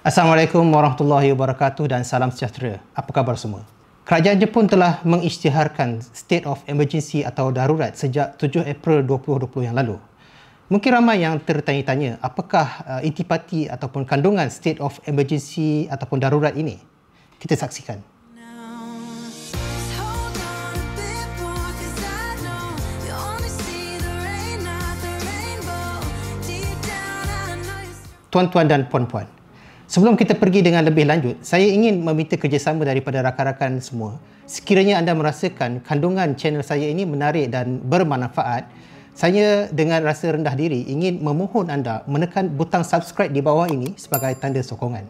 Assalamualaikum warahmatullahi wabarakatuh dan salam sejahtera. Apa khabar semua? Kerajaan Jepun telah mengisytiharkan state of emergency atau darurat sejak 7 April 2020 yang lalu. Mungkin ramai yang tertanya-tanya apakah intipati ataupun kandungan state of emergency ataupun darurat ini. Kita saksikan. Tuan-tuan dan puan-puan, sebelum kita pergi dengan lebih lanjut, saya ingin meminta kerjasama daripada rakan-rakan semua. Sekiranya anda merasakan kandungan channel saya ini menarik dan bermanfaat, saya dengan rasa rendah diri ingin memohon anda menekan butang subscribe di bawah ini sebagai tanda sokongan.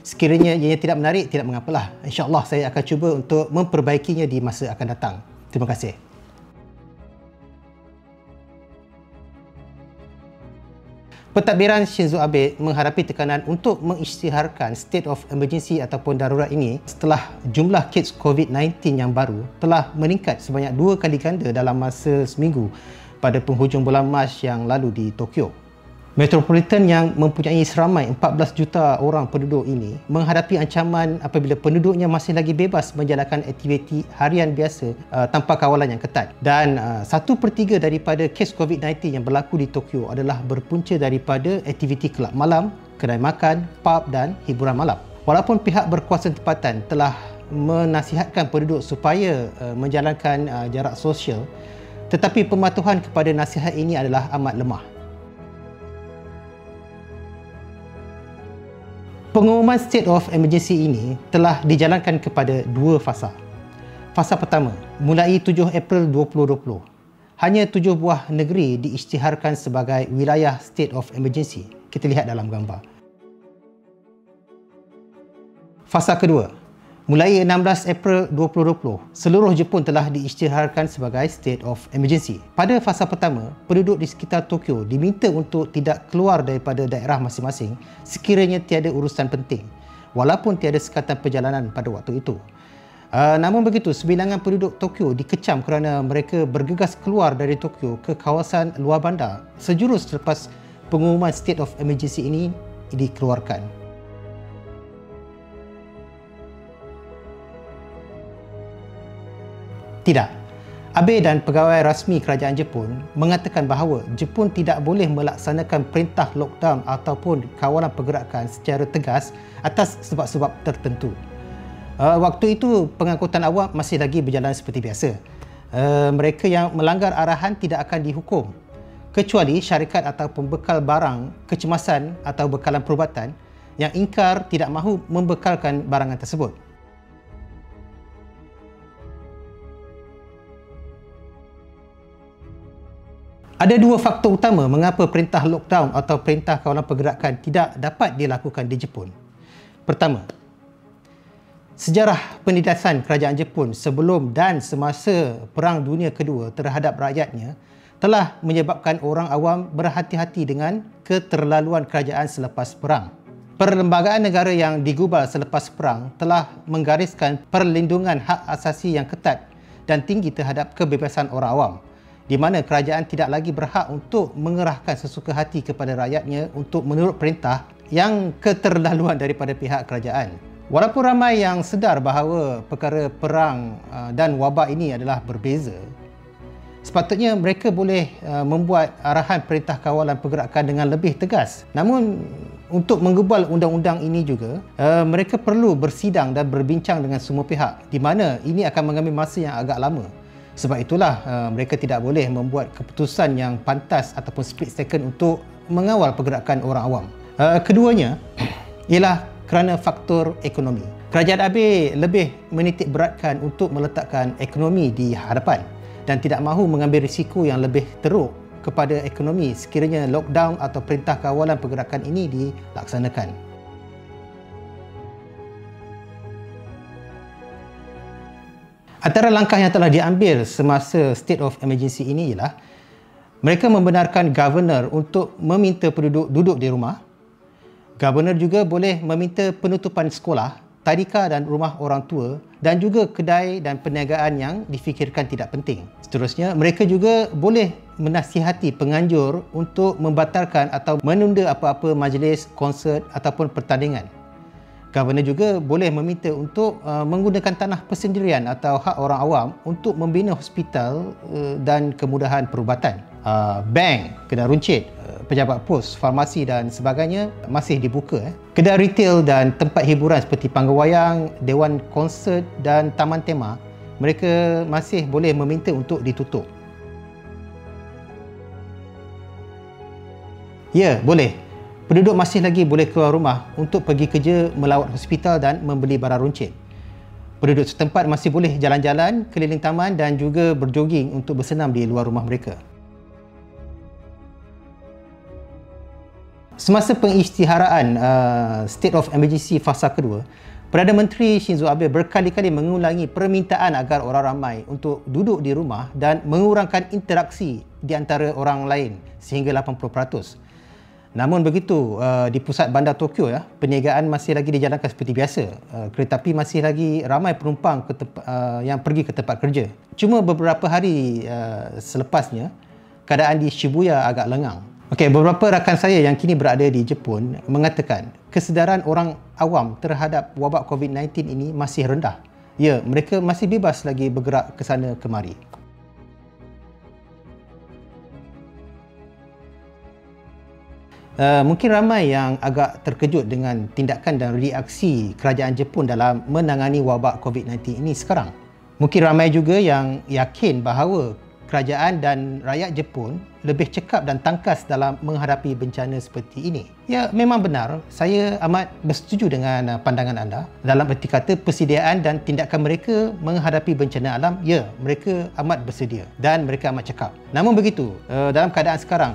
Sekiranya ianya tidak menarik, tidak mengapalah. InsyaAllah saya akan cuba untuk memperbaikinya di masa akan datang. Terima kasih. Pentadbiran Shinzo Abe menghadapi tekanan untuk mengisytiharkan state of emergency ataupun darurat ini setelah jumlah kes COVID-19 yang baru telah meningkat sebanyak 2 kali ganda dalam masa seminggu pada penghujung bulan Mac yang lalu di Tokyo. Metropolitan yang mempunyai seramai 14 juta orang penduduk ini menghadapi ancaman apabila penduduknya masih lagi bebas menjalankan aktiviti harian biasa tanpa kawalan yang ketat. Dan 1/3 daripada kes COVID-19 yang berlaku di Tokyo adalah berpunca daripada aktiviti kelab malam, kedai makan, pub dan hiburan malam. Walaupun pihak berkuasa tempatan telah menasihatkan penduduk supaya menjalankan jarak sosial, tetapi pematuhan kepada nasihat ini adalah amat lemah. Pengumuman state of emergency ini telah dijalankan kepada 2 fasa. Fasa pertama, mulai 7 April 2020. Hanya 7 buah negeri diisytiharkan sebagai wilayah state of emergency. Kita lihat dalam gambar. Fasa kedua, mulai 16 April 2020, seluruh Jepun telah diisytiharkan sebagai state of emergency. Pada fasa pertama, penduduk di sekitar Tokyo diminta untuk tidak keluar daripada daerah masing-masing sekiranya tiada urusan penting, walaupun tiada sekatan perjalanan pada waktu itu. Namun begitu, sebilangan penduduk Tokyo dikecam kerana mereka bergegas keluar dari Tokyo ke kawasan luar bandar sejurus selepas pengumuman state of emergency ini dikeluarkan. Tidak. Abe dan pegawai rasmi kerajaan Jepun mengatakan bahawa Jepun tidak boleh melaksanakan perintah lockdown ataupun kawalan pergerakan secara tegas atas sebab-sebab tertentu. Waktu itu pengangkutan awam masih lagi berjalan seperti biasa. Mereka yang melanggar arahan tidak akan dihukum, kecuali syarikat atau pembekal barang kecemasan atau bekalan perubatan yang ingkar tidak mahu membekalkan barangan tersebut. Ada 2 faktor utama mengapa perintah lockdown atau perintah kawalan pergerakan tidak dapat dilakukan di Jepun. Pertama, sejarah penindasan kerajaan Jepun sebelum dan semasa Perang Dunia Kedua terhadap rakyatnya telah menyebabkan orang awam berhati-hati dengan keterlaluan kerajaan selepas perang. Perlembagaan negara yang digubal selepas perang telah menggariskan perlindungan hak asasi yang ketat dan tinggi terhadap kebebasan orang awam, di mana kerajaan tidak lagi berhak untuk mengerahkan sesuka hati kepada rakyatnya untuk menurut perintah yang keterlaluan daripada pihak kerajaan. Walaupun ramai yang sedar bahawa perkara perang dan wabak ini adalah berbeza, sepatutnya mereka boleh membuat arahan perintah kawalan pergerakan dengan lebih tegas. Namun untuk menggubal undang-undang ini juga, mereka perlu bersidang dan berbincang dengan semua pihak, di mana ini akan mengambil masa yang agak lama. Sebab itulah mereka tidak boleh membuat keputusan yang pantas ataupun split second untuk mengawal pergerakan orang awam. Keduanya ialah kerana faktor ekonomi. Kerajaan Abe lebih menitik beratkan untuk meletakkan ekonomi di hadapan dan tidak mahu mengambil risiko yang lebih teruk kepada ekonomi sekiranya lockdown atau perintah kawalan pergerakan ini dilaksanakan. Antara langkah yang telah diambil semasa state of emergency ini ialah mereka membenarkan governor untuk meminta penduduk duduk di rumah. Governor juga boleh meminta penutupan sekolah, tadika dan rumah orang tua dan juga kedai dan perniagaan yang difikirkan tidak penting. Seterusnya, mereka juga boleh menasihati penganjur untuk membatalkan atau menunda apa-apa majlis, konsert ataupun pertandingan. Governor juga boleh meminta untuk menggunakan tanah persendirian atau hak orang awam untuk membina hospital dan kemudahan perubatan. Bank, kedai runcit, pejabat pos, farmasi dan sebagainya masih dibuka. Kedai retail dan tempat hiburan seperti panggung wayang, dewan konsert dan taman tema, mereka masih boleh meminta untuk ditutup. Ya, boleh. Penduduk masih lagi boleh keluar rumah untuk pergi kerja, melawat hospital dan membeli barang runcit. Penduduk setempat masih boleh jalan-jalan, keliling taman dan juga berjoging untuk bersenam di luar rumah mereka. Semasa pengisytiharaan State of Emergency fasa kedua, Perdana Menteri Shinzo Abe berkali-kali mengulangi permintaan agar orang ramai untuk duduk di rumah dan mengurangkan interaksi di antara orang lain sehingga 80%. Namun begitu, di pusat bandar Tokyo perniagaan masih lagi dijalankan seperti biasa. Kereta api masih lagi ramai penumpang yang pergi ke tempat kerja. Cuma beberapa hari selepasnya, keadaan di Shibuya agak lengang. Okey, beberapa rakan saya yang kini berada di Jepun mengatakan kesedaran orang awam terhadap wabak COVID-19 ini masih rendah. Ya, mereka masih bebas lagi bergerak ke sana kemari. Mungkin ramai yang agak terkejut dengan tindakan dan reaksi kerajaan Jepun dalam menangani wabak COVID-19 ini sekarang. Mungkin ramai juga yang yakin bahawa kerajaan dan rakyat Jepun lebih cekap dan tangkas dalam menghadapi bencana seperti ini. Ya, memang benar. Saya amat bersetuju dengan pandangan anda. Dalam erti kata persediaan dan tindakan mereka menghadapi bencana alam, ya, mereka amat bersedia dan mereka amat cekap. Namun begitu, dalam keadaan sekarang,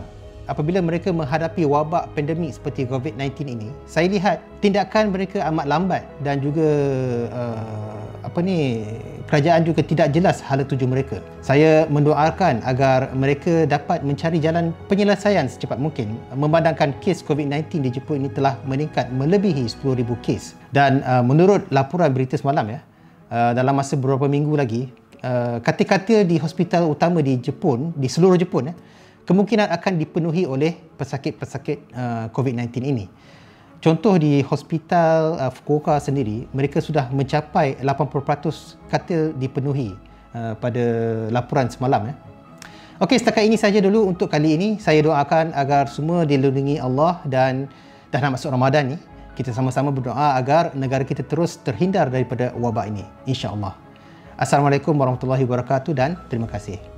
apabila mereka menghadapi wabak pandemik seperti COVID-19 ini, saya lihat tindakan mereka amat lambat dan juga kerajaan juga tidak jelas hala tuju mereka. Saya mendoakan agar mereka dapat mencari jalan penyelesaian secepat mungkin, memandangkan kes COVID-19 di Jepun ini telah meningkat melebihi 10,000 kes. Dan menurut laporan berita semalam dalam masa beberapa minggu lagi, katil-katil di hospital utama di Jepun, di seluruh Jepun, kemungkinan akan dipenuhi oleh pesakit-pesakit COVID-19 ini. Contoh di hospital Fukuoka sendiri, mereka sudah mencapai 80% katil dipenuhi pada laporan semalam. Okey, setakat ini saja dulu untuk kali ini. Saya doakan agar semua dilindungi Allah dan dah nak masuk Ramadan ni, kita sama-sama berdoa agar negara kita terus terhindar daripada wabak ini, insya-Allah. Assalamualaikum warahmatullahi wabarakatuh dan terima kasih.